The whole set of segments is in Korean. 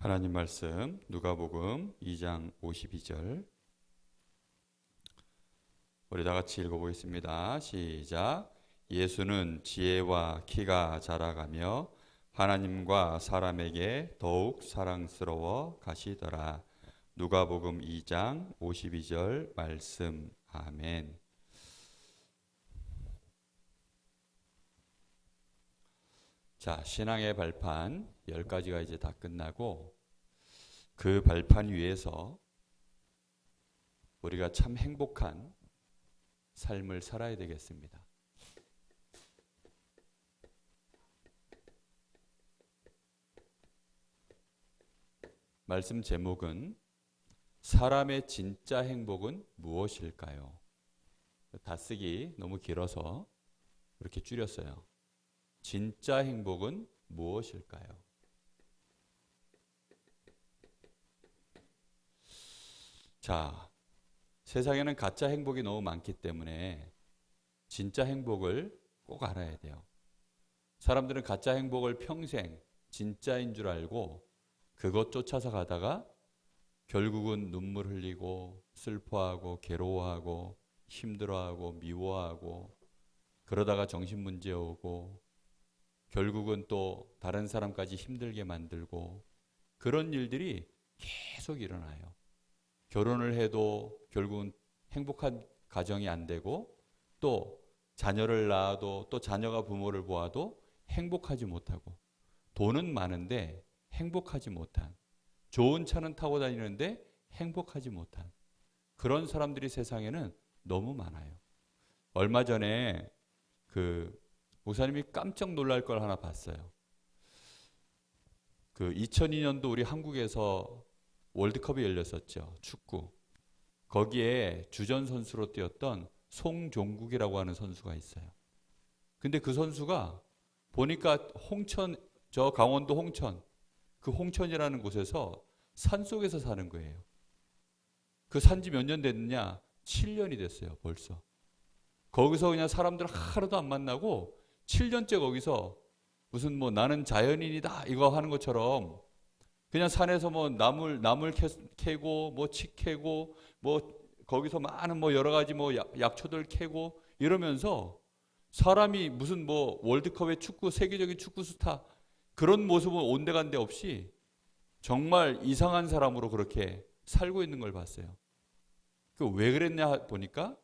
하나님 말씀 누가복음 2장 52절 우리 다 같이 읽어보겠습니다. 시작. 예수는 지혜와 키가 자라가며 하나님과 사람에게 더욱 사랑스러워 가시더라. 누가복음 2장 52절 말씀. 아멘. 자, 신앙의 발판 10가지가 이제 다 끝나고 그 발판 위에서 우리가 참 행복한 삶을 살아야 되겠습니다. 말씀 제목은 사람의 진짜 행복은 무엇일까요? 다 쓰기 너무 길어서 이렇게 줄였어요. 진짜 행복은 무엇일까요? 자, 세상에는 가짜 행복이 너무 많기 때문에 진짜 행복을 꼭 알아야 돼요. 사람들은 가짜 행복을 평생 진짜인 줄 알고 그것 쫓아서 가다가 결국은 눈물 흘리고 슬퍼하고 괴로워하고 힘들어하고 미워하고 그러다가 정신문제 오고 결국은 또 다른 사람까지 힘들게 만들고 그런 일들이 계속 일어나요. 결혼을 해도 결국은 행복한 가정이 안 되고 또 자녀를 낳아도 또 자녀가 부모를 보아도 행복하지 못하고 돈은 많은데 행복하지 못한 좋은 차는 타고 다니는데 행복하지 못한 그런 사람들이 세상에는 너무 많아요. 얼마 전에 목사님이 깜짝 놀랄 걸 하나 봤어요. 2002년도 우리 한국에서 월드컵이 열렸었죠. 축구. 거기에 주전 선수로 뛰었던 송종국이라고 하는 선수가 있어요. 근데 그 선수가 보니까 홍천, 저 강원도 홍천, 그 홍천이라는 곳에서 산속에서 사는 거예요. 그 산지 몇 년 됐느냐? 7년이 됐어요, 벌써. 거기서 그냥 사람들 하루도 안 만나고 7년째 거기서 무슨 나는 자연인이다 이거 하는 것처럼 그냥 산에서 나물 캐고 칡 캐고 거기서 많은 여러 가지 약초들 캐고 이러면서 사람이 무슨 월드컵의 축구 세계적인 축구 스타 그런 모습은 온데간데 없이 정말 이상한 사람으로 그렇게 살고 있는 걸 봤어요. 왜 그랬냐 보니까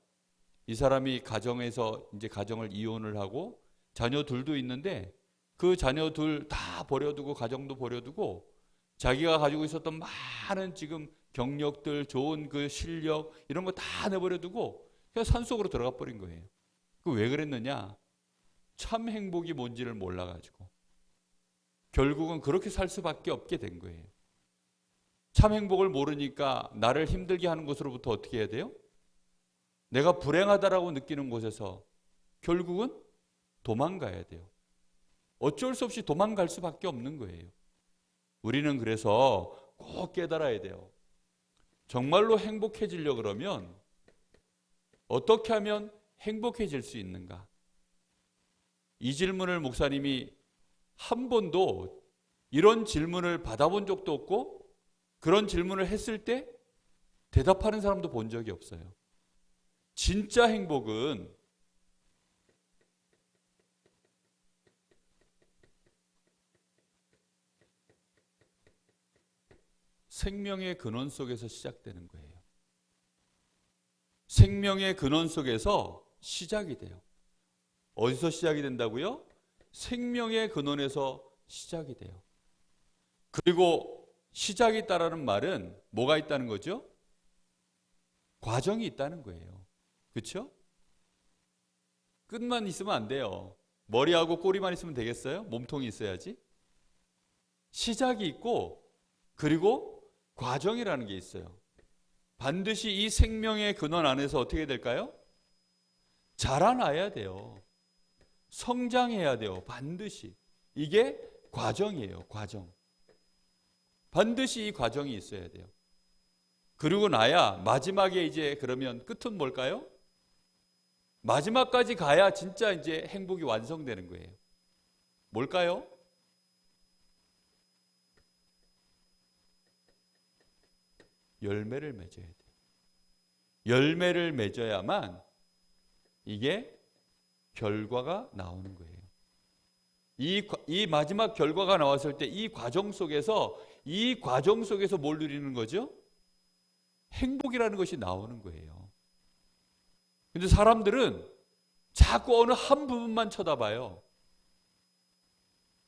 이 사람이 가정에서 이제 가정을 이혼을 하고 자녀 둘도 있는데 그 자녀 둘 다 버려두고 가정도 버려두고 자기가 가지고 있었던 많은 지금 경력들 좋은 그 실력 이런 거 다 내버려두고 그냥 산속으로 들어가 버린 거예요. 왜 그랬느냐? 참 행복이 뭔지를 몰라가지고 결국은 그렇게 살 수밖에 없게 된 거예요. 참 행복을 모르니까 나를 힘들게 하는 것으로부터 어떻게 해야 돼요? 내가 불행하다라고 느끼는 곳에서 결국은 도망가야 돼요. 어쩔 수 없이 도망갈 수밖에 없는 거예요. 우리는 그래서 꼭 깨달아야 돼요. 정말로 행복해지려고 그러면 어떻게 하면 행복해질 수 있는가? 이 질문을 목사님이 한 번도 이런 질문을 받아본 적도 없고 그런 질문을 했을 때 대답하는 사람도 본 적이 없어요. 진짜 행복은 생명의 근원 속에서 시작되는 거예요. 생명의 근원 속에서 시작이 돼요. 어디서 시작이 된다고요? 생명의 근원에서 시작이 돼요. 그리고 시작이 있다라는 말은 뭐가 있다는 거죠? 과정이 있다는 거예요. 그렇죠? 끝만 있으면 안 돼요. 머리하고 꼬리만 있으면 되겠어요? 몸통이 있어야지. 시작이 있고 그리고 과정이라는 게 있어요. 반드시 이 생명의 근원 안에서 어떻게 될까요? 자라나야 돼요. 성장해야 돼요. 반드시. 이게 과정이에요. 과정. 반드시 이 과정이 있어야 돼요. 그리고 나야 마지막에 이제 그러면 끝은 뭘까요? 마지막까지 가야 진짜 이제 행복이 완성되는 거예요. 뭘까요? 열매를 맺어야 돼요. 열매를 맺어야만 이게 결과가 나오는 거예요. 이 마지막 결과가 나왔을 때 이 과정 속에서 뭘 누리는 거죠? 행복이라는 것이 나오는 거예요. 근데 사람들은 자꾸 어느 한 부분만 쳐다봐요.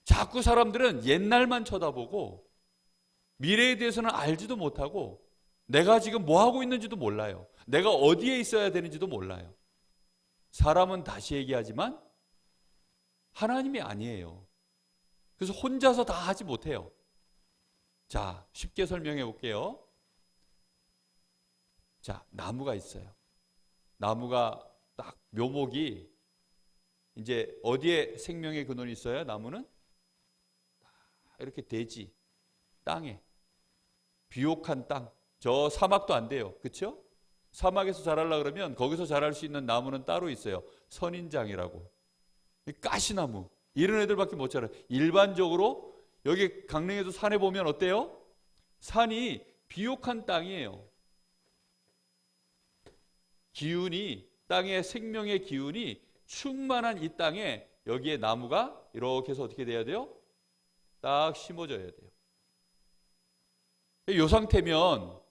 자꾸 사람들은 옛날만 쳐다보고 미래에 대해서는 알지도 못하고 내가 지금 뭐 하고 있는지도 몰라요. 내가 어디에 있어야 되는지도 몰라요. 사람은 다시 얘기하지만 하나님이 아니에요. 그래서 혼자서 다 하지 못해요. 자, 쉽게 설명해 볼게요. 자, 나무가 있어요. 나무가 딱 묘목이 이제 어디에 생명의 근원이 있어요? 나무는 이렇게 대지, 땅에 비옥한 땅, 저 사막도 안 돼요. 그렇죠? 사막에서 자라려고 그러면 거기서 자랄 수 있는 나무는 따로 있어요. 선인장이라고. 가시나무 이런 애들밖에 못 자라요. 일반적으로 여기 강릉에도 산에 보면 어때요? 산이 비옥한 땅이에요. 기운이, 땅의 생명의 기운이 충만한 이 땅에 여기에 나무가 이렇게 해서 어떻게 돼야 돼요? 딱 심어져야 돼요. 이 상태면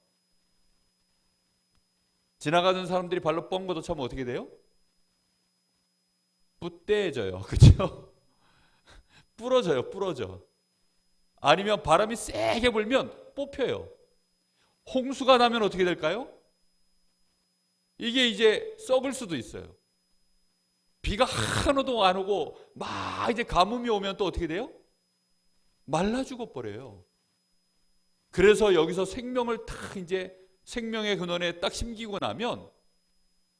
지나가는 사람들이 발로 뻥 걷어차면 어떻게 돼요? 뿌떼져요. 그렇죠? 부러져요. 부러져. 아니면 바람이 세게 불면 뽑혀요. 홍수가 나면 어떻게 될까요? 이게 이제 썩을 수도 있어요. 비가 하나도 안 오고 막 이제 가뭄이 오면 또 어떻게 돼요? 말라 죽어 버려요. 그래서 여기서 생명을 딱 이제 생명의 근원에 딱 심기고 나면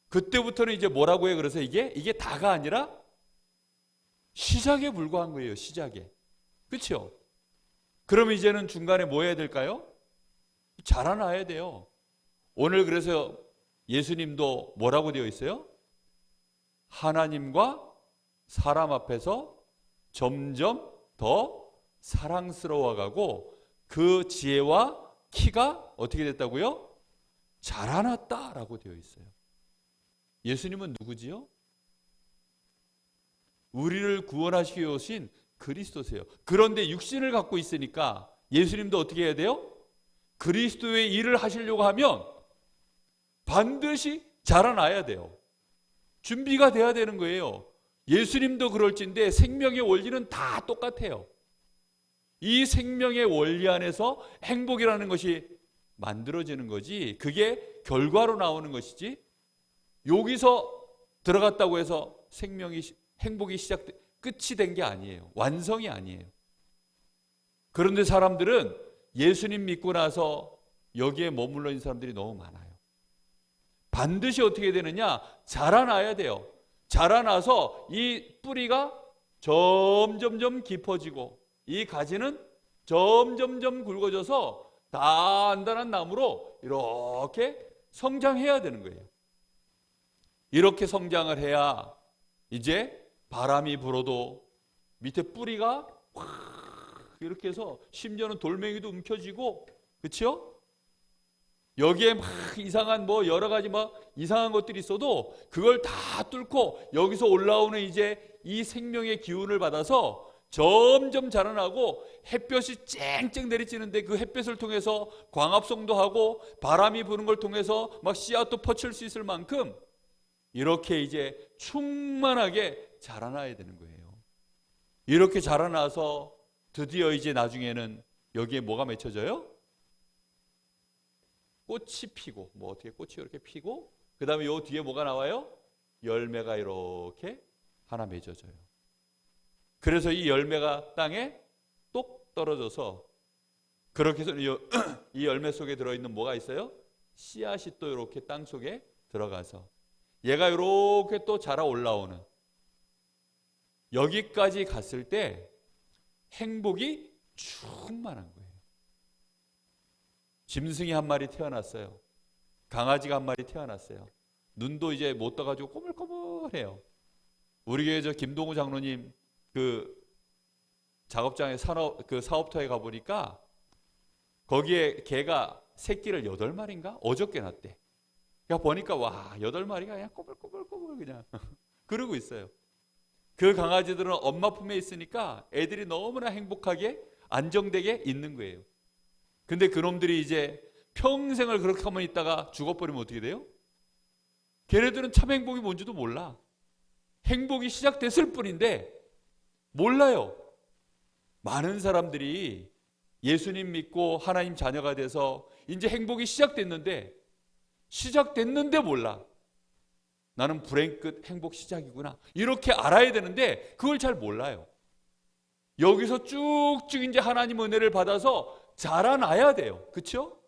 그때부터는 이제 뭐라고 해? 그래서 이게 다가 아니라 시작에 불과한 거예요. 시작에. 그렇죠? 그럼 이제는 중간에 뭐 해야 될까요? 자라나야 돼요. 오늘 그래서 예수님도 뭐라고 되어 있어요? 하나님과 사람 앞에서 점점 더 사랑스러워가고 그 지혜와 키가 어떻게 됐다고요? 자라났다라고 되어 있어요. 예수님은 누구지요? 우리를 구원하시기 위해 오신 그리스도세요. 그런데 육신을 갖고 있으니까 예수님도 어떻게 해야 돼요? 그리스도의 일을 하시려고 하면 반드시 자라나야 돼요. 준비가 돼야 되는 거예요. 예수님도 그럴진데 생명의 원리는 다 똑같아요. 이 생명의 원리 안에서 행복이라는 것이 만들어지는 거지, 그게 결과로 나오는 것이지, 여기서 들어갔다고 해서 행복이 끝이 된 게 아니에요. 완성이 아니에요. 그런데 사람들은 예수님 믿고 나서 여기에 머물러 있는 사람들이 너무 많아요. 반드시 어떻게 되느냐? 자라나야 돼요. 자라나서 이 뿌리가 점점점 깊어지고 이 가지는 점점점 굵어져서 단단한 나무로 이렇게 성장해야 되는 거예요. 이렇게 성장을 해야 이제 바람이 불어도 밑에 뿌리가 확 이렇게 해서 심지어는 돌멩이도 움켜쥐고, 그렇죠? 여기에 막 이상한 여러 가지 이상한 것들이 있어도 그걸 다 뚫고 여기서 올라오는 이제 이 생명의 기운을 받아서 점점 자라나고, 햇볕이 쨍쨍 내리쬐는데 그 햇볕을 통해서 광합성도 하고 바람이 부는 걸 통해서 막 씨앗도 퍼칠 수 있을 만큼 이렇게 이제 충만하게 자라나야 되는 거예요. 이렇게 자라나서 드디어 이제 나중에는 여기에 뭐가 맺혀져요? 꽃이 피고, 어떻게 꽃이 이렇게 피고, 그 다음에 요 뒤에 뭐가 나와요? 열매가 이렇게 하나 맺어져요. 그래서 이 열매가 땅에 똑 떨어져서, 그렇게 해서 이 열매 속에 들어있는 뭐가 있어요? 씨앗이 또 이렇게 땅 속에 들어가서 얘가 이렇게 또 자라 올라오는, 여기까지 갔을 때 행복이 충만한 거예요. 짐승이 한 마리 태어났어요. 강아지가 한 마리 태어났어요. 눈도 이제 못 떠가지고 꼬물꼬물해요. 우리 교회 김동우 장로님 그 작업장에 사업터에 가보니까 거기에 개가 새끼를 8마리인가? 어저께 낳았대. 그러니까 보니까 와, 8마리가 그냥 꼬불꼬불꼬불 그냥 그러고 있어요. 그 강아지들은 엄마 품에 있으니까 애들이 너무나 행복하게 안정되게 있는 거예요. 근데 그놈들이 이제 평생을 그렇게 하면 있다가 죽어버리면 어떻게 돼요? 걔네들은 참 행복이 뭔지도 몰라. 행복이 시작됐을 뿐인데 몰라요. 많은 사람들이 예수님 믿고 하나님 자녀가 돼서 이제 행복이 시작됐는데 몰라. 나는 불행 끝 행복 시작이구나. 이렇게 알아야 되는데 그걸 잘 몰라요. 여기서 쭉쭉 이제 하나님 은혜를 받아서 자라나야 돼요. 그렇죠?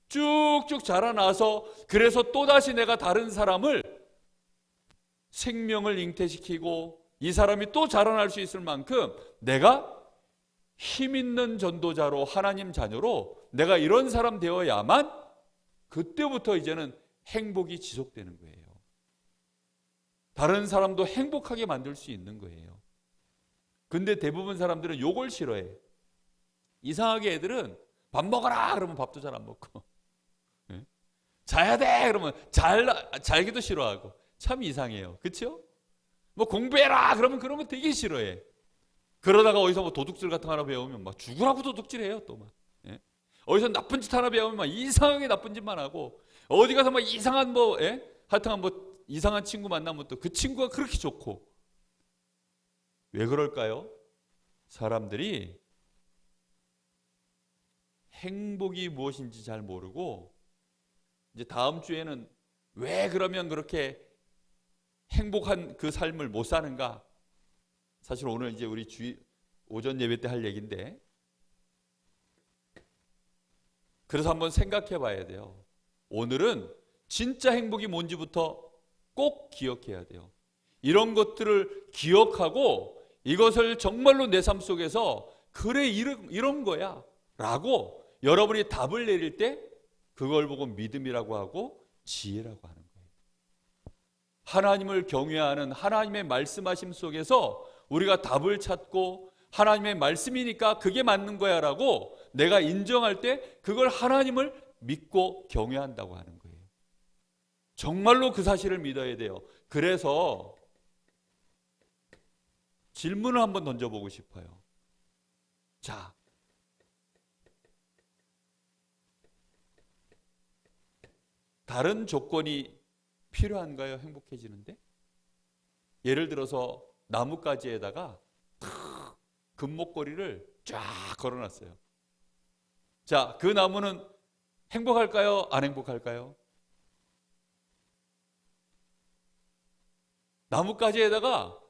쭉쭉 자라나서 그래서 또다시 내가 다른 사람을 생명을 잉태시키고 이 사람이 또 자라날 수 있을 만큼 내가 힘 있는 전도자로 하나님 자녀로 내가 이런 사람 되어야만 그때부터 이제는 행복이 지속되는 거예요. 다른 사람도 행복하게 만들 수 있는 거예요. 근데 대부분 사람들은 요걸 싫어해. 이상하게 애들은 밥 먹어라 그러면 밥도 잘 안 먹고 자야 돼 그러면 잘기도 싫어하고 참 이상해요. 그렇죠? 뭐 공부해라 그러면 그런 거 되게 싫어해. 그러다가 어디서 뭐 도둑질 같은 거 하나 배우면 막 죽으라고 도둑질해요. 또 막. 어디서 나쁜 짓 하나 배우면 막 이상하게 나쁜 짓만 하고 어디 가서 막 이상한 뭐 하여튼 뭐 이상한 친구 만나면 또 그 친구가 그렇게 좋고. 왜 그럴까요? 사람들이 행복이 무엇인지 잘 모르고 이제 다음 주에는 왜 그러면 그렇게 행복한 그 삶을 못 사는가? 사실 오늘 이제 우리 오전 예배 때 할 얘기인데 그래서 한번 생각해 봐야 돼요. 오늘은 진짜 행복이 뭔지부터 꼭 기억해야 돼요. 이런 것들을 기억하고 이것을 정말로 내 삶 속에서 그래 이런 거야 라고 여러분이 답을 내릴 때 그걸 보고 믿음이라고 하고 지혜라고 하는 거예요. 하나님을 경외하는 하나님의 말씀하심 속에서 우리가 답을 찾고 하나님의 말씀이니까 그게 맞는 거야 라고 내가 인정할 때 그걸 하나님을 믿고 경외한다고 하는 거예요. 정말로 그 사실을 믿어야 돼요. 그래서 질문을 한번 던져보고 싶어요. 자, 다른 조건이 필요한가요? 행복해지는데? 예를 들어서 나뭇가지에다가 금목걸이를 쫙 걸어놨어요. 자, 그 나무는 행복할까요? 안 행복할까요? 나뭇가지에다가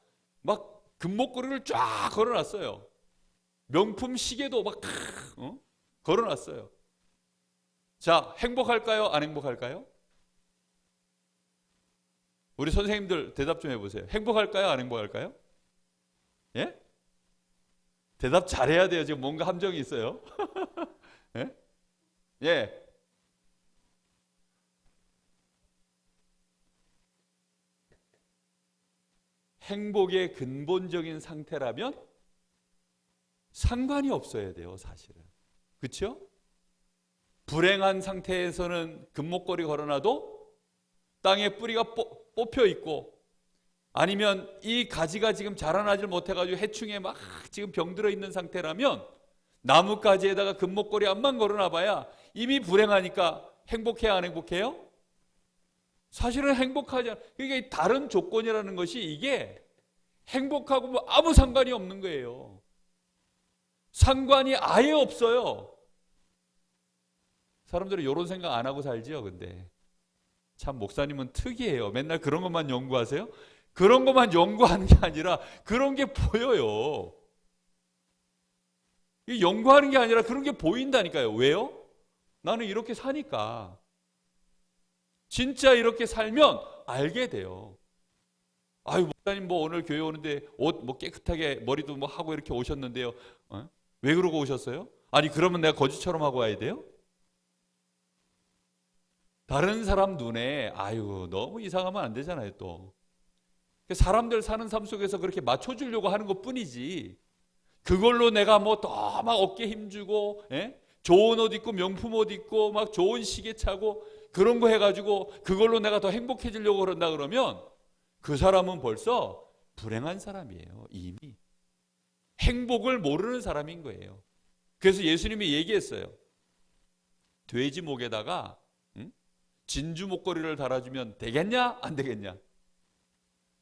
막 금목걸이를 쫙 걸어놨어요. 명품 시계도 막 걸어놨어요. 자, 행복할까요? 안 행복할까요? 우리 선생님들 대답 좀 해보세요. 행복할까요? 안 행복할까요? 예? 대답 잘해야 돼요. 지금 뭔가 함정이 있어요. 예? 예. 행복의 근본적인 상태라면 상관이 없어야 돼요, 사실은. 그렇죠? 불행한 상태에서는 금목걸이 걸어놔도 땅에 뿌리가 뽑혀 있고 아니면 이 가지가 지금 자라나질 못해가지고 해충에 막 지금 병들어 있는 상태라면 나뭇가지에다가 금목걸이 한만 걸어놔봐야 이미 불행하니까 행복해야 안 행복해요? 사실은 행복하지 않아요. 그러니까 다른 조건이라는 것이 이게 행복하고 뭐 아무 상관이 없는 거예요. 상관이 아예 없어요. 사람들은 이런 생각 안 하고 살지요. 근데 참 목사님은 특이해요. 맨날 그런 것만 연구하세요? 그런 것만 연구하는 게 아니라 그런 게 보여요. 연구하는 게 아니라 그런 게 보인다니까요. 왜요? 나는 이렇게 사니까. 진짜 이렇게 살면 알게 돼요. 아유, 목사님 뭐 오늘 교회 오는데 옷 뭐 깨끗하게 머리도 뭐 하고 이렇게 오셨는데요. 왜 그러고 오셨어요? 아니, 그러면 내가 거지처럼 하고 와야 돼요? 다른 사람 눈에 아유, 너무 이상하면 안 되잖아요, 또. 사람들 사는 삶 속에서 그렇게 맞춰주려고 하는 것 뿐이지 그걸로 내가 뭐 더 막 어깨 힘주고 좋은 옷 입고 명품 옷 입고 막 좋은 시계 차고 그런 거 해가지고 그걸로 내가 더 행복해지려고 그런다 그러면 그 사람은 벌써 불행한 사람이에요. 이미 행복을 모르는 사람인 거예요. 그래서 예수님이 얘기했어요. 돼지 목에다가 진주 목걸이를 달아주면 되겠냐? 안 되겠냐?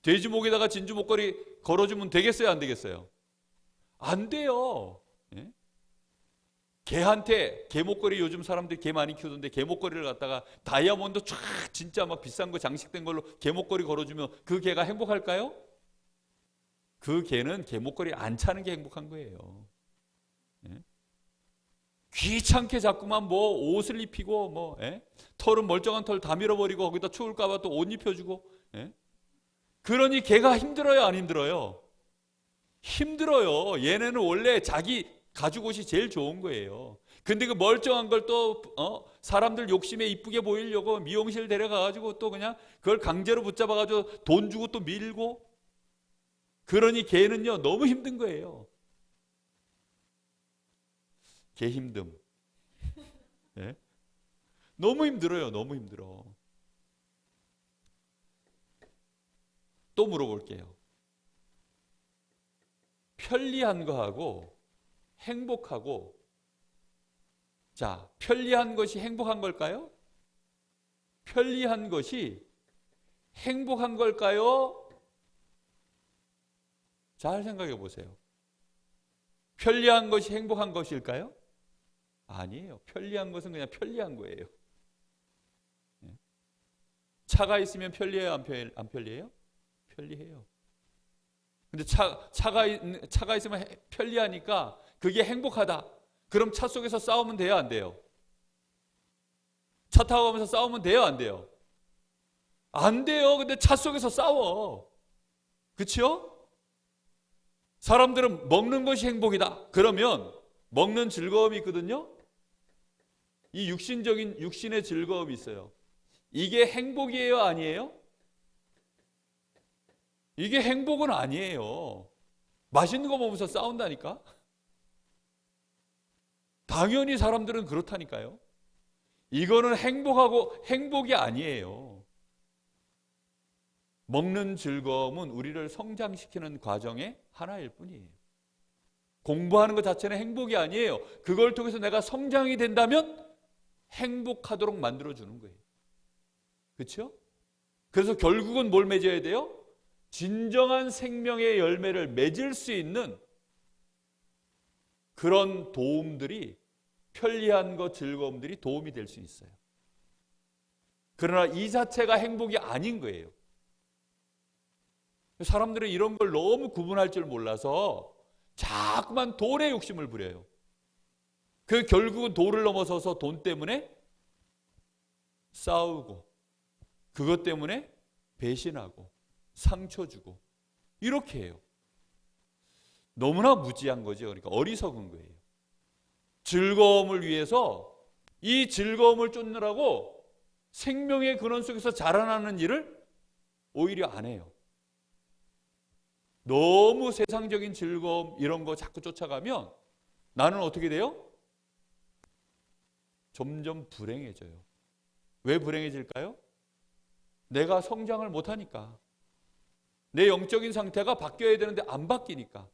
돼지 목에다가 진주 목걸이 걸어주면 되겠어요? 안 되겠어요? 안 돼요. 예? 개한테, 개 목걸이 요즘 사람들이 개 많이 키우던데 개 목걸이를 갖다가 다이아몬드 쫙 진짜 막 비싼 거 장식된 걸로 개 목걸이 걸어주면 그 개가 행복할까요? 그 개는 개 목걸이 안 차는 게 행복한 거예요. 예? 귀찮게 자꾸만 뭐 옷을 입히고 뭐 털은 멀쩡한 털 다 밀어버리고 거기다 추울까봐 또 옷 입혀주고 그러니 개가 힘들어요, 안 힘들어요? 힘들어요. 얘네는 원래 자기 가죽 옷이 제일 좋은 거예요. 근데 그 멀쩡한 걸 또 사람들 욕심에 이쁘게 보이려고 미용실 데려가가지고 또 그냥 그걸 강제로 붙잡아가지고 돈 주고 또 밀고 그러니 개는요 너무 힘든 거예요. 개 힘듦. 예? 너무 힘들어요. 너무 힘들어. 또 물어볼게요. 편리한 거하고 행복하고 자, 편리한 것이 행복한 걸까요? 편리한 것이 행복한 걸까요? 잘 생각해 보세요. 편리한 것이 행복한 것일까요? 아니에요. 편리한 것은 그냥 편리한 거예요. 차가 있으면 편리해요? 안 편리해요? 편리해요. 근데 차가 있으면 편리하니까 그게 행복하다. 그럼 차 속에서 싸우면 돼요? 안 돼요? 차 타고 가면서 싸우면 돼요? 안 돼요? 안 돼요. 근데 차 속에서 싸워. 그렇죠? 사람들은 먹는 것이 행복이다. 그러면 먹는 즐거움이 있거든요. 이 육신의 즐거움이 있어요. 이게 행복이에요? 아니에요? 이게 행복은 아니에요. 맛있는 거 먹으면서 싸운다니까? 당연히 사람들은 그렇다니까요. 이거는 행복이 아니에요. 먹는 즐거움은 우리를 성장시키는 과정의 하나일 뿐이에요. 공부하는 것 자체는 행복이 아니에요. 그걸 통해서 내가 성장이 된다면 행복하도록 만들어주는 거예요. 그렇죠? 그래서 결국은 뭘 맺어야 돼요? 진정한 생명의 열매를 맺을 수 있는 그런 도움들이 편리한 것, 즐거움들이 도움이 될 수 있어요. 그러나 이 자체가 행복이 아닌 거예요. 사람들은 이런 걸 너무 구분할 줄 몰라서 자꾸만 돈에 욕심을 부려요. 그 결국은 도를 넘어서서 돈 때문에 싸우고 그것 때문에 배신하고 상처 주고 이렇게 해요. 너무나 무지한 거죠. 그러니까 어리석은 거예요. 즐거움을 위해서 이 즐거움을 쫓느라고 생명의 근원 속에서 자라나는 일을 오히려 안 해요. 너무 세상적인 즐거움 이런 거 자꾸 쫓아가면 나는 어떻게 돼요? 점점 불행해져요. 왜 불행해질까요? 내가 성장을 못하니까. 내 영적인 상태가 바뀌어야 되는데 안 바뀌니까.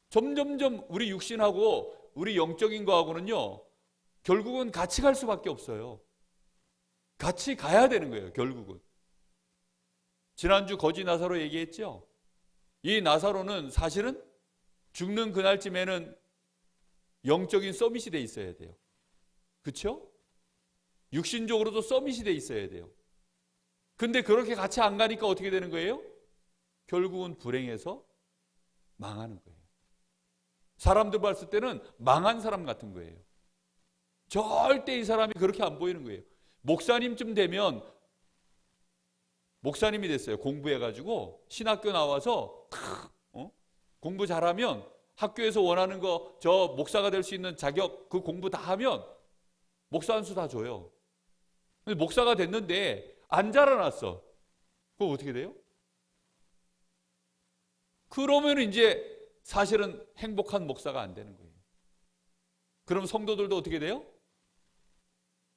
점점점 우리 육신하고 우리 영적인 거하고는요 결국은 같이 갈 수밖에 없어요. 같이 가야 되는 거예요. 결국은. 지난주 거지 나사로 얘기했죠. 이 나사로는 사실은 죽는 그날쯤에는 영적인 서밋이 돼 있어야 돼요. 그렇죠? 육신적으로도 서밋이 돼 있어야 돼요. 근데 그렇게 같이 안 가니까 어떻게 되는 거예요? 결국은 불행해서 망하는 거예요. 사람들 봤을 때는 망한 사람 같은 거예요. 절대 이 사람이 그렇게 안 보이는 거예요. 목사님쯤 되면 목사님이 됐어요. 공부해가지고 신학교 나와서 공부 잘하면 학교에서 원하는 거 저 목사가 될 수 있는 자격 그 공부 다 하면 목사 한 수 다 줘요. 근데 목사가 됐는데 안 자라났어. 그럼 어떻게 돼요? 그러면 이제 사실은 행복한 목사가 안 되는 거예요. 그럼 성도들도 어떻게 돼요?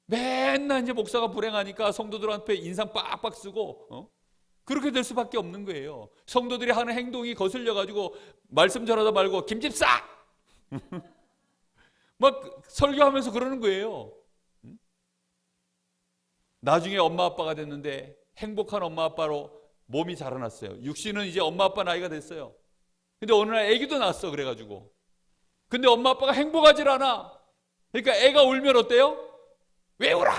맨날 이제 목사가 불행하니까 성도들한테 인상 빡빡 쓰고 그렇게 될 수밖에 없는 거예요. 성도들이 하는 행동이 거슬려 가지고 말씀 전하다 말고 김집사 막 설교하면서 그러는 거예요. 나중에 엄마 아빠가 됐는데 행복한 엄마 아빠로 몸이 자라났어요. 육신은 이제 엄마 아빠 나이가 됐어요. 근데 어느 날 아기도 낳았어. 그래가지고 근데 엄마 아빠가 행복하질 않아. 그러니까 애가 울면 어때요? 왜 울어?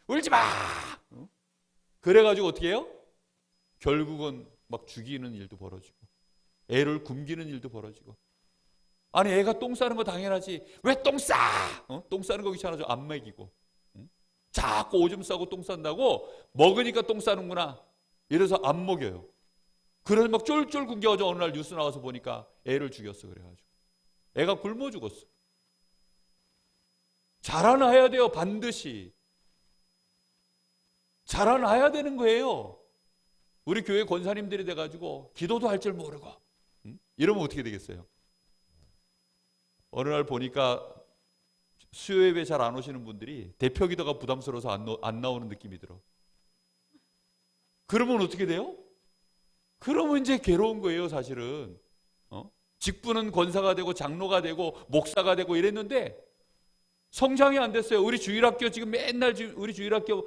울지 마. 그래가지고 어떻게 해요? 결국은 막 죽이는 일도 벌어지고 애를 굶기는 일도 벌어지고. 아니 애가 똥 싸는 거 당연하지. 왜 똥 싸? 똥 싸는 거 귀찮아서 안 먹이고. 자꾸 오줌 싸고 똥 싼다고 먹으니까 똥 싸는구나. 이래서 안 먹여요. 그래서 막 쫄쫄 굶겨가지고 어느 날 뉴스 나와서 보니까 애를 죽였어. 그래가지고 애가 굶어 죽었어. 자라나야 돼요. 반드시 자라나야 되는 거예요. 우리 교회 권사님들이 돼가지고 기도도 할 줄 모르고 이러면 어떻게 되겠어요? 어느 날 보니까 수요 예배 잘 안 오시는 분들이 대표 기도가 부담스러워서 안 나오는 느낌이 들어. 그러면 어떻게 돼요? 그러면 이제 괴로운 거예요, 사실은. 직분은 권사가 되고 장로가 되고 목사가 되고 이랬는데 성장이 안 됐어요. 우리 주일학교 지금 맨날 우리 주일학교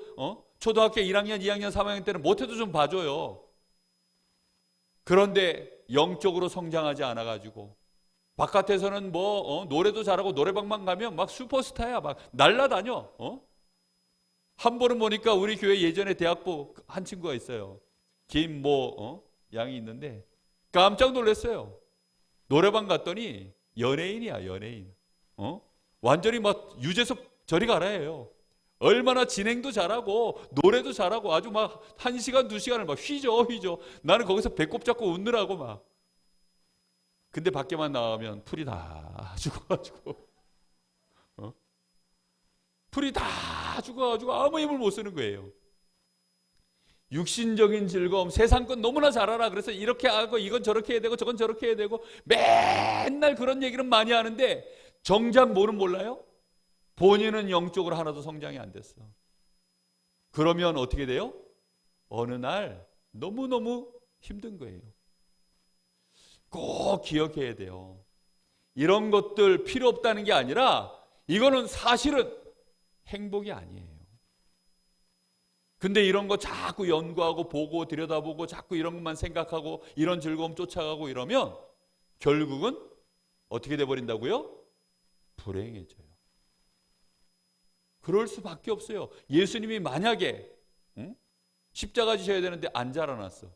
초등학교 1학년, 2학년, 3학년 때는 못해도 좀 봐줘요. 그런데 영적으로 성장하지 않아가지고 바깥에서는 노래도 잘하고 노래방만 가면 막 슈퍼스타야. 막 날라다녀. 한 번은 보니까 우리 교회 예전에 대학부 한 친구가 있어요. 김모 양이 있는데 깜짝 놀랐어요. 노래방 갔더니 연예인이야, 연예인. 완전히 막 유재석 저리 가라예요. 얼마나 진행도 잘하고 노래도 잘하고 아주 막 1시간, 2시간을 막 휘저. 나는 거기서 배꼽 잡고 웃느라고 막. 근데 밖에만 나가면 풀이 다 죽어가지고 풀이 다 죽어가지고 아무 힘을 못 쓰는 거예요. 육신적인 즐거움, 세상 건 너무나 잘 알아. 그래서 이렇게 하고 이건 저렇게 해야 되고 저건 저렇게 해야 되고 맨날 그런 얘기는 많이 하는데 정작 뭐는 몰라요? 본인은 영적으로 하나도 성장이 안 됐어. 그러면 어떻게 돼요? 어느 날 너무너무 힘든 거예요. 꼭 기억해야 돼요. 이런 것들 필요 없다는 게 아니라 이거는 사실은 행복이 아니에요. 근데 이런 거 자꾸 연구하고 보고 들여다보고 자꾸 이런 것만 생각하고 이런 즐거움 쫓아가고 이러면 결국은 어떻게 돼버린다고요? 불행해져요. 그럴 수밖에 없어요. 예수님이 만약에 십자가 지셔야 되는데 안 자라났어.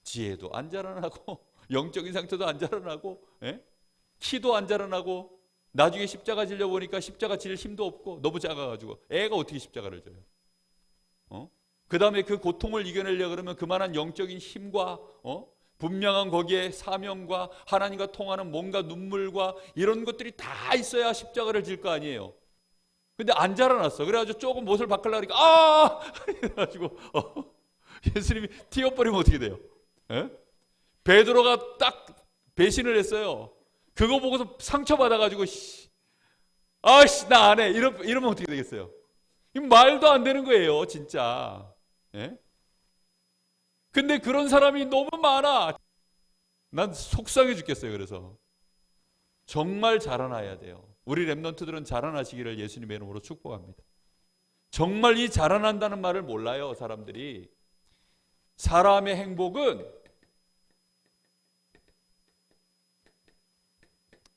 지혜도 안 자라나고 영적인 상태도 안 자라나고 키도 안 자라나고 나중에 십자가 지려 보니까 십자가 질 힘도 없고 너무 작아가지고 애가 어떻게 십자가를 져요? 그 다음에 그 고통을 이겨내려고 그러면 그만한 영적인 힘과 분명한 거기에 사명과 하나님과 통하는 뭔가 눈물과 이런 것들이 다 있어야 십자가를 질 거 아니에요. 근데 안 자라났어. 그래가지고 조금 못을 바꾸려고 하니까 그래가지고 예수님이 튀어버리면 어떻게 돼요? 베드로가 딱 배신을 했어요. 그거 보고서 상처받아가지고 아씨 나 안 해 이러면 어떻게 되겠어요? 말도 안 되는 거예요 진짜. 근데 그런 사람이 너무 많아. 난 속상해 죽겠어요. 그래서 정말 자라나야 돼요. 우리 랩런트들은 자라나시기를 예수님의 이름으로 축복합니다. 정말 이 자라난다는 말을 몰라요 사람들이. 사람의 행복은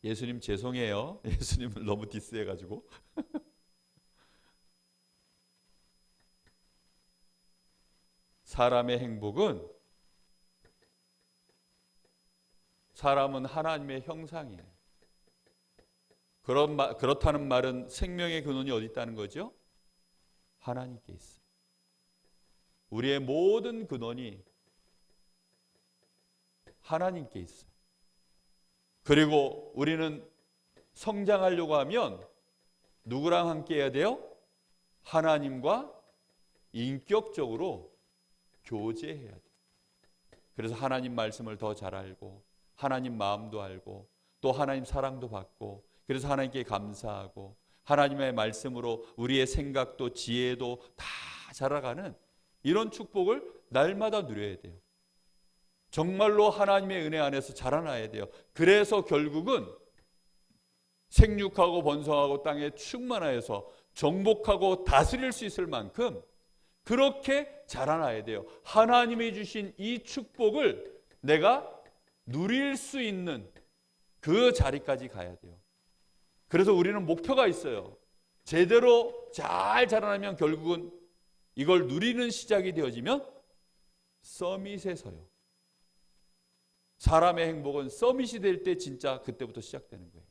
예수님 죄송해요. 예수님을 너무 디스해가지고 사람의 행복은 사람은 하나님의 형상이에요. 그렇다는 말은 생명의 근원이 어디 있다는 거죠? 하나님께 있어요. 우리의 모든 근원이 하나님께 있어요. 그리고 우리는 성장하려고 하면 누구랑 함께 해야 돼요? 하나님과 인격적으로 교제해야 돼요. 그래서 하나님 말씀을 더 잘 알고 하나님 마음도 알고 또 하나님 사랑도 받고 그래서 하나님께 감사하고 하나님의 말씀으로 우리의 생각도 지혜도 다 자라가는 이런 축복을 날마다 누려야 돼요. 정말로 하나님의 은혜 안에서 자라나야 돼요. 그래서 결국은 생육하고 번성하고 땅에 충만하여서 정복하고 다스릴 수 있을 만큼 그렇게 자라나야 돼요. 하나님이 주신 이 축복을 내가 누릴 수 있는 그 자리까지 가야 돼요. 그래서 우리는 목표가 있어요. 제대로 잘 자라나면 결국은 이걸 누리는 시작이 되어지면 서밋에 서요. 사람의 행복은 서밋이 될 때 진짜 그때부터 시작되는 거예요.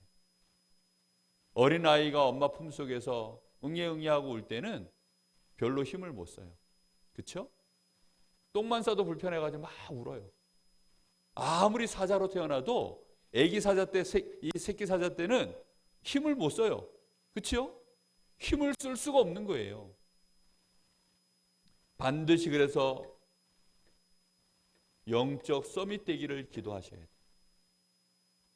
어린아이가 엄마 품속에서 응애응애하고 울 때는 별로 힘을 못 써요. 그렇죠? 똥만 싸도 불편해가지고 막 울어요. 아무리 사자로 태어나도 아기 사자 때, 이 새끼 사자 때는 힘을 못 써요. 그렇죠? 힘을 쓸 수가 없는 거예요. 반드시 그래서 영적 서밋 되기를 기도하셔야 돼요.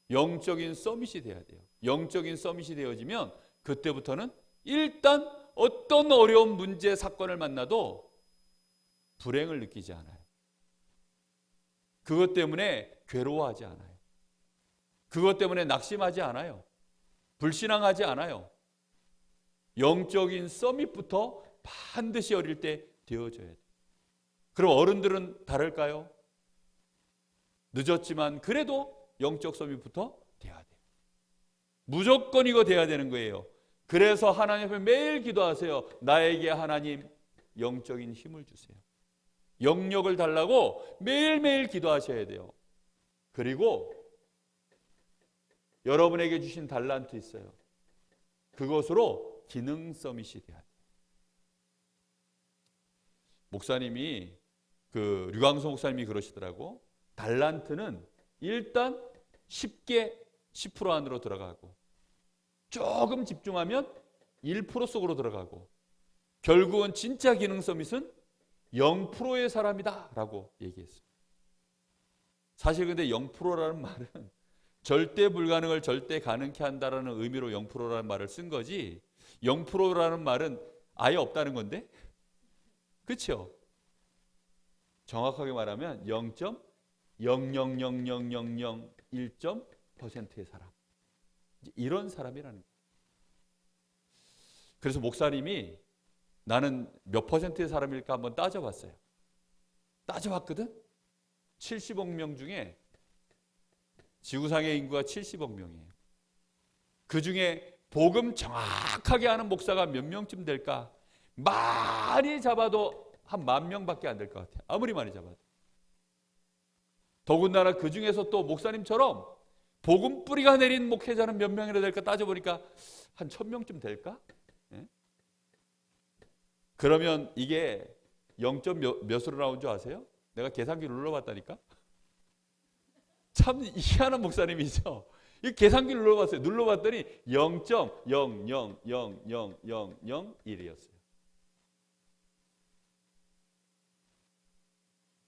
영적인 서밋이 돼야 돼요. 영적인 서밋이 되어지면 그때부터는 일단 어떤 어려운 문제, 사건을 만나도 불행을 느끼지 않아요. 그것 때문에 괴로워하지 않아요. 그것 때문에 낙심하지 않아요. 불신앙하지 않아요. 영적인 서밋부터 반드시 어릴 때 되어져야 돼요. 그럼 어른들은 다를까요? 늦었지만 그래도 영적 서밋부터 돼야 돼요. 무조건 이거 돼야 되는 거예요. 그래서 하나님 앞에 매일 기도하세요. 나에게 하나님 영적인 힘을 주세요. 영력을 달라고 매일매일 기도하셔야 돼요. 그리고 여러분에게 주신 달란트 있어요. 그것으로 기능 서밋이 돼야 돼요. 목사님이 류광수 목사님이 그러시더라고. 달란트는 일단 쉽게 10% 안으로 들어가고 조금 집중하면 1% 속으로 들어가고 결국은 진짜 기능 서밋은 0%의 사람이다 라고 얘기했어요. 사실 근데 0%라는 말은 절대 불가능을 절대 가능케 한다라는 의미로 0%라는 말을 쓴 거지 0%라는 말은 아예 없다는 건데 그렇죠? 정확하게 말하면 0.0000001%의 사람 이런 사람이라는 거예요. 그래서 목사님이 나는 몇 퍼센트의 사람일까 한번 따져봤어요. 따져봤거든? 70억 명 중에 지구상의 인구가 70억 명이에요. 그 중에 복음 정확하게 아는 목사가 몇 명쯤 될까? 많이 잡아도 한 10,000명밖에 안 될 것 같아요. 아무리 많이 잡아도. 더군다나 그 중에서 또 목사님처럼 복음 뿌리가 내린 목회자는 몇 명이나 될까 따져보니까 한 1,000명쯤 될까? 예? 그러면 이게 0점 몇으로 나온 줄 아세요? 내가 계산기 눌러봤다니까? 참 희한한 목사님이죠. 이 계산기 눌러봤어요. 눌러봤더니 0.000001이었어요.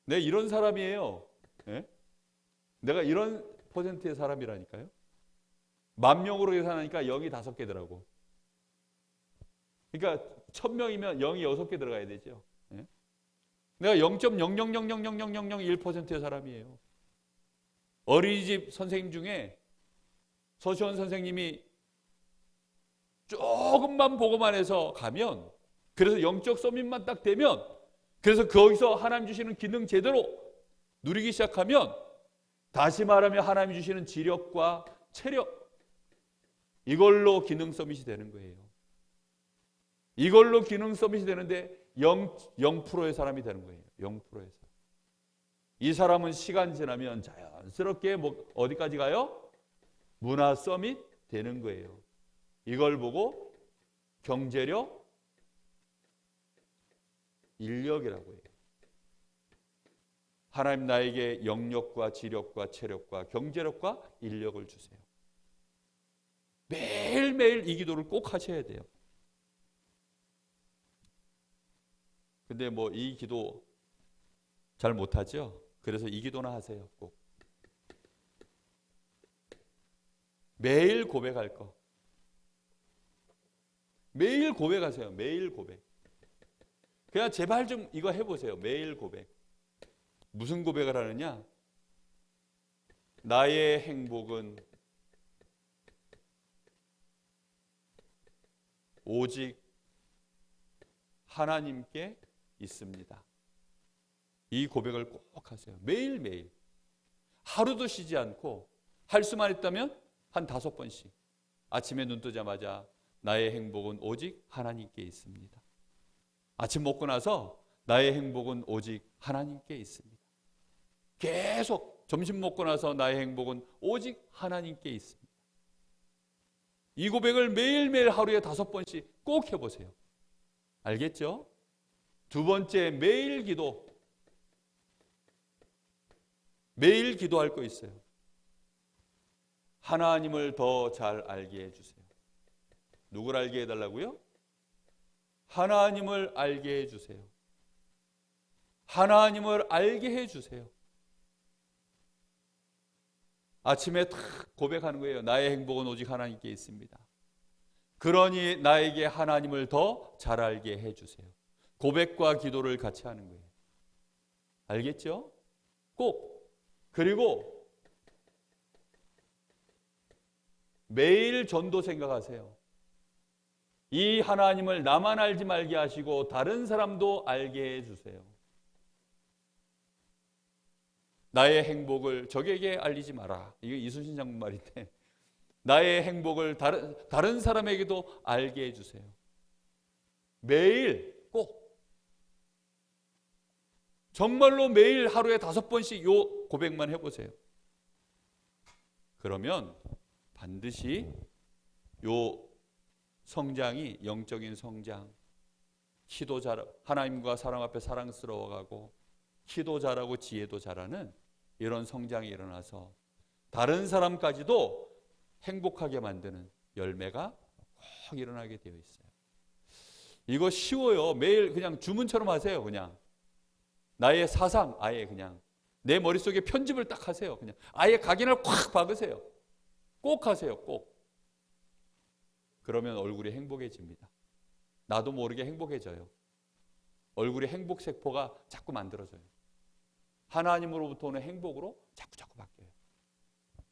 네, 이런 사람이에요. 네? 내가 이런 퍼센트의 사람이라니까요. 10,000명으로 계산하니까 0이 5개더라고. 그러니까 1,000명이면 0이 6개 들어가야 되죠. 네? 내가 0.000000001%의 사람이에요. 어린이집 선생님 중에 서시원 선생님이 조금만 보고만 해서 가면 그래서 영적 서밋만 딱 되면 그래서 거기서 하나님 주시는 기능 제대로 누리기 시작하면 다시 말하면 하나님 주시는 지력과 체력 이걸로 기능 서밋이 되는 거예요. 이걸로 기능 서밋이 되는데 0%의 사람이 되는 거예요. 0%의 사람. 이 사람은 시간 지나면 자연스럽게 어디까지 가요? 문화 서밋 되는 거예요. 이걸 보고 경제력, 인력이라고 해요. 하나님 나에게 영력과 지력과 체력과 경제력과 인력을 주세요. 매일매일 이 기도를 꼭 하셔야 돼요. 근데 이 기도 잘 못하죠? 그래서 이 기도나 하세요. 꼭. 매일 고백할 거. 매일 고백하세요. 매일 고백. 그냥 제발 좀 이거 해보세요. 매일 고백. 무슨 고백을 하느냐? 나의 행복은 오직 하나님께 있습니다. 이 고백을 꼭 하세요. 매일매일. 하루도 쉬지 않고 할 수만 있다면 한 5번씩. 아침에 눈 뜨자마자 나의 행복은 오직 하나님께 있습니다. 아침 먹고 나서 나의 행복은 오직 하나님께 있습니다. 계속 점심 먹고 나서 나의 행복은 오직 하나님께 있습니다. 이 고백을 매일매일 하루에 5번씩 꼭 해보세요. 알겠죠? 두 번째, 매일 기도. 매일 기도할 거 있어요. 하나님을 더 잘 알게 해주세요. 누굴 알게 해달라고요? 하나님을 알게 해주세요. 하나님을 알게 해주세요. 아침에 탁 고백하는 거예요. 나의 행복은 오직 하나님께 있습니다. 그러니 나에게 하나님을 더 잘 알게 해주세요. 고백과 기도를 같이 하는 거예요. 알겠죠? 꼭. 그리고 매일 전도 생각하세요. 이 하나님을 나만 알지 말게 하시고 다른 사람도 알게 해주세요. 나의 행복을 적에게 알리지 마라. 이게 이순신 장군 말인데, 나의 행복을 다른 사람에게도 알게 해주세요. 매일 꼭, 정말로 매일 하루에 5번씩 요 고백만 해보세요. 그러면 반드시 요 성장이, 영적인 성장, 기도 잘, 하나님과 사람 앞에 사랑스러워가고 기도 잘하고 지혜도 잘하는 이런 성장이 일어나서 다른 사람까지도 행복하게 만드는 열매가 꼭 일어나게 되어 있어요. 이거 쉬워요. 매일 그냥 주문처럼 하세요. 그냥 나의 사상 아예 그냥 내 머릿속에 편집을 딱 하세요. 그냥 아예 각인을 꽉 박으세요. 꼭 하세요. 꼭. 그러면 얼굴이 행복해집니다. 나도 모르게 행복해져요. 얼굴에 행복 세포가 자꾸 만들어져요. 하나님으로부터 오는 행복으로 자꾸 바뀌어요.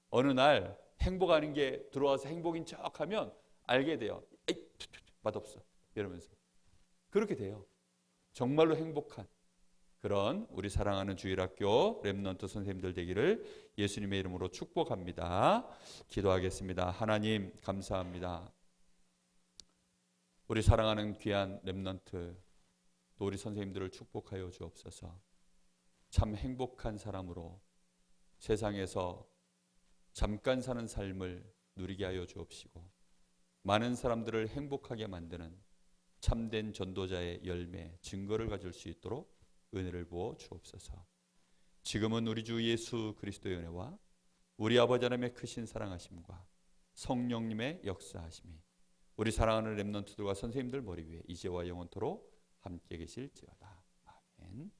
어느 날 행복하는 게 들어와서 행복인 척하면 알게 돼요. 에이, 맛없어. 이러면서. 그렇게 돼요. 정말로 행복한 그런 우리 사랑하는 주일학교 렘넌트 선생님들 되기를 예수님의 이름으로 축복합니다. 기도하겠습니다. 하나님 감사합니다. 우리 사랑하는 귀한 렘넌트 또 우리 선생님들을 축복하여 주옵소서. 참 행복한 사람으로 세상에서 잠깐 사는 삶을 누리게 하여 주옵시고 많은 사람들을 행복하게 만드는 참된 전도자의 열매, 증거를 가질 수 있도록 은혜를 부어 주옵소서. 지금은 우리 주 예수 그리스도의 은혜와 우리 아버지 하나님의 크신 사랑하심과 성령님의 역사하심이 우리 사랑하는 렘넌트들과 선생님들 머리 위에 이제와 영원토록 함께 계실지어다. 아멘.